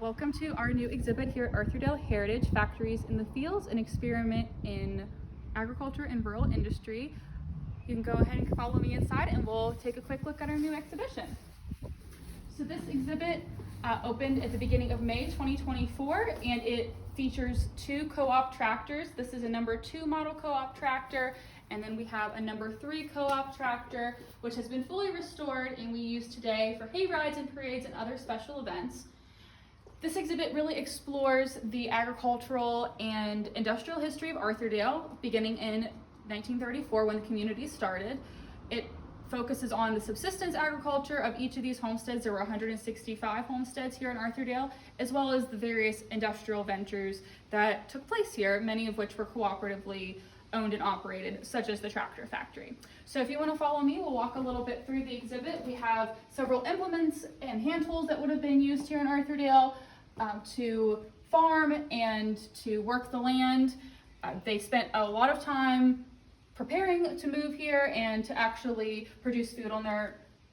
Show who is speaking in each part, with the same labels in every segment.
Speaker 1: Welcome to our new exhibit here at Arthurdale Heritage, Factories in the Fields, an experiment in agriculture and rural industry. You can go ahead and follow me inside and we'll take a quick look at our new exhibition. So this exhibit opened at the beginning of May 2024 and it features two co-op tractors. This is a number 2 model co-op tractor, and then we have a number 3 co-op tractor which has been fully restored and we use today for hay rides and parades and other special events. This exhibit really explores the agricultural and industrial history of Arthurdale, beginning in 1934 when the community started. It focuses on the subsistence agriculture of each of these homesteads. There were 165 homesteads here in Arthurdale, as well as the various industrial ventures that took place here, many of which were cooperatively owned and operated, such as the tractor factory. So if you want to follow me, we'll walk a little bit through the exhibit. We have several implements and hand tools that would have been used here in Arthurdale to farm and to work the land. They spent a lot of time preparing to move here and to actually produce food on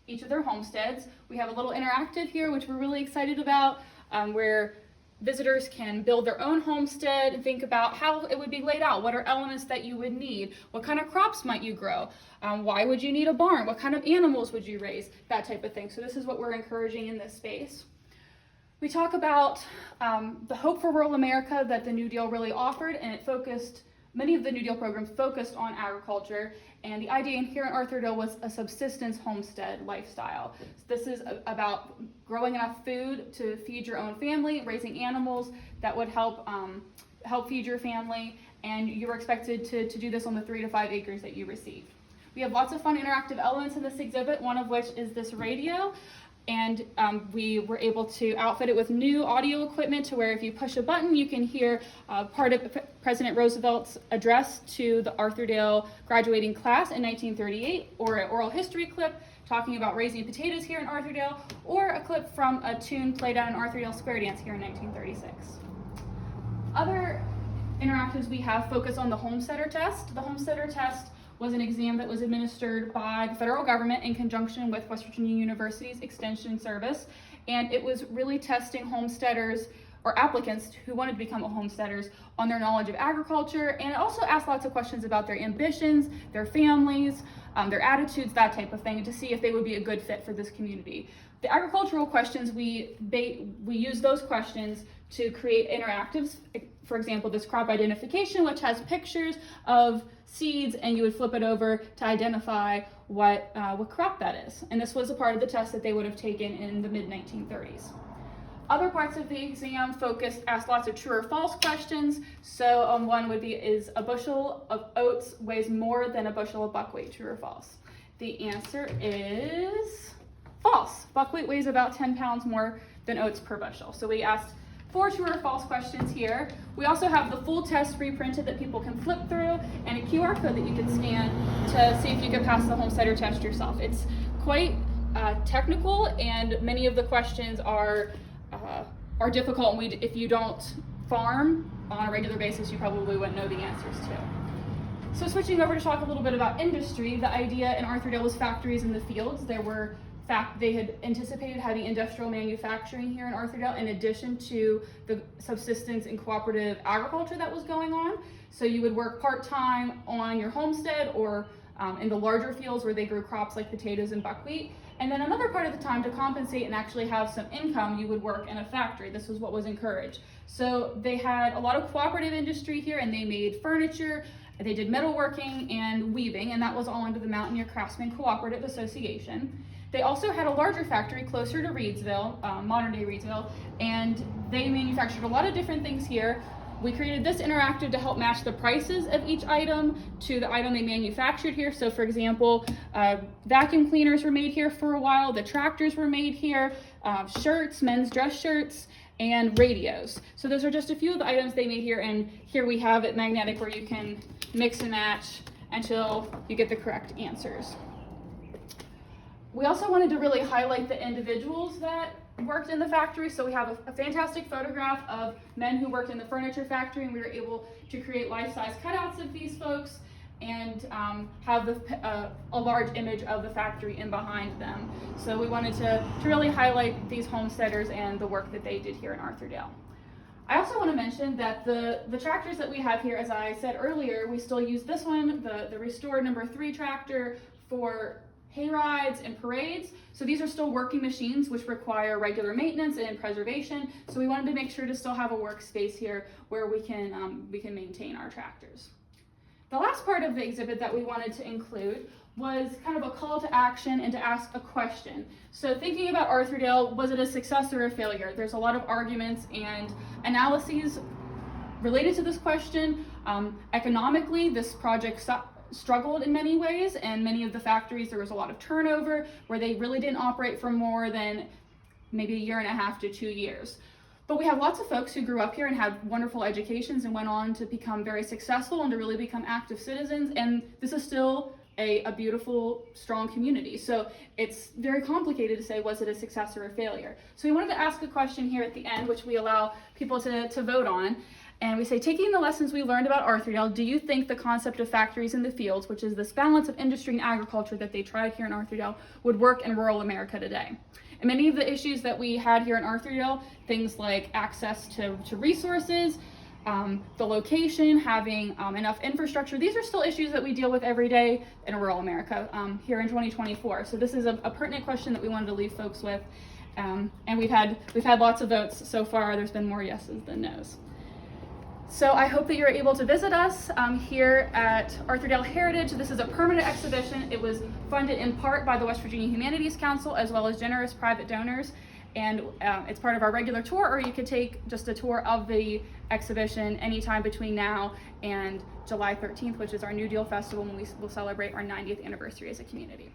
Speaker 1: each of their homesteads. We have a little interactive here, which we're really excited about, where visitors can build their own homestead and think about how it would be laid out. What are elements that you would need? What kind of crops might you grow? Why would you need a barn? What kind of animals would you raise? That type of thing. So this is what we're encouraging in this space. We talk about the hope for rural America that the New Deal really offered, and many of the New Deal programs focused on agriculture, and the idea here in Arthurdale was a subsistence homestead lifestyle. So this is about growing enough food to feed your own family, raising animals that would help feed your family, and you were expected to do this on the 3 to 5 acres that you received. We have lots of fun interactive elements in this exhibit, one of which is this radio. And we were able to outfit it with new audio equipment to where if you push a button, you can hear part of President Roosevelt's address to the Arthurdale graduating class in 1938, or an oral history clip talking about raising potatoes here in Arthurdale, or a clip from a tune played at an Arthurdale square dance here in 1936. Other interactives we have focus on the homesteader test. The homesteader test was an exam that was administered by the federal government in conjunction with West Virginia University's Extension Service, and it was really testing homesteaders or applicants who wanted to become homesteaders on their knowledge of agriculture, and it also asked lots of questions about their ambitions, their families, their attitudes, that type of thing, to see if they would be a good fit for this community. The agricultural questions, we use those questions to create interactives. For example, this crop identification, which has pictures of seeds, and you would flip it over to identify what crop that is. And this was a part of the test that they would have taken in the mid-1930s. Other parts of the exam asked lots of true or false questions. So one would be, is a bushel of oats weighs more than a bushel of buckwheat, true or false? The answer is false. Buckwheat weighs about 10 pounds more than oats per bushel. So we asked 4 true or false questions here. We also have the full test reprinted that people can flip through, and a QR code that you can scan to see if you can pass the homesteader test yourself. It's quite technical, and many of the questions are difficult, and if you don't farm on a regular basis, you probably wouldn't know the answers to. So switching over to talk a little bit about industry, the idea in Arthurdale was factories in the fields. They had anticipated having industrial manufacturing here in Arthurdale in addition to the subsistence and cooperative agriculture that was going on. So you would work part-time on your homestead or in the larger fields where they grew crops like potatoes and buckwheat. And then another part of the time, to compensate and actually have some income, you would work in a factory. This was what was encouraged. So they had a lot of cooperative industry here, and they made furniture, they did metalworking and weaving, and that was all under the Mountaineer Craftsmen Cooperative Association. They also had a larger factory closer to Reedsville, modern day Reedsville, and they manufactured a lot of different things here. We created this interactive to help match the prices of each item to the item they manufactured here. So for example, vacuum cleaners were made here for a while, the tractors were made here, shirts, men's dress shirts, and radios. So those are just a few of the items they made here, and here we have it magnetic where you can mix and match until you get the correct answers. We also wanted to really highlight the individuals that worked in the factory. So we have a fantastic photograph of men who worked in the furniture factory, and we were able to create life-size cutouts of these folks. and have a large image of the factory in behind them. So we wanted to really highlight these homesteaders and the work that they did here in Arthurdale. I also want to mention that the tractors that we have here, as I said earlier, we still use this one, the restored number 3 tractor, for hay rides and parades. So these are still working machines which require regular maintenance and preservation. So we wanted to make sure to still have a workspace here where we can maintain our tractors. The last part of the exhibit that we wanted to include was kind of a call to action and to ask a question. So thinking about Arthurdale, was it a success or a failure? There's a lot of arguments and analyses related to this question. Economically, this project struggled in many ways, and many of the factories, there was a lot of turnover where they really didn't operate for more than maybe 1.5 to 2 years. But we have lots of folks who grew up here and had wonderful educations and went on to become very successful and to really become active citizens, and this is still a beautiful, strong community. So it's very complicated to say, was it a success or a failure? So we wanted to ask a question here at the end, which we allow people to vote on. And we say, taking the lessons we learned about Arthurdale, do you think the concept of factories in the fields, which is this balance of industry and agriculture that they tried here in Arthurdale, would work in rural America today? And many of the issues that we had here in Arthurdale, things like access to resources, the location, having enough infrastructure, these are still issues that we deal with every day in rural America here in 2024. So this is a pertinent question that we wanted to leave folks with. And we've had lots of votes so far. There's been more yeses than nos. So I hope that you're able to visit us here at Arthurdale Heritage. This is a permanent exhibition. It was funded in part by the West Virginia Humanities Council as well as generous private donors. And it's part of our regular tour, or you could take just a tour of the exhibition anytime between now and July 13th, which is our New Deal Festival, when we will celebrate our 90th anniversary as a community.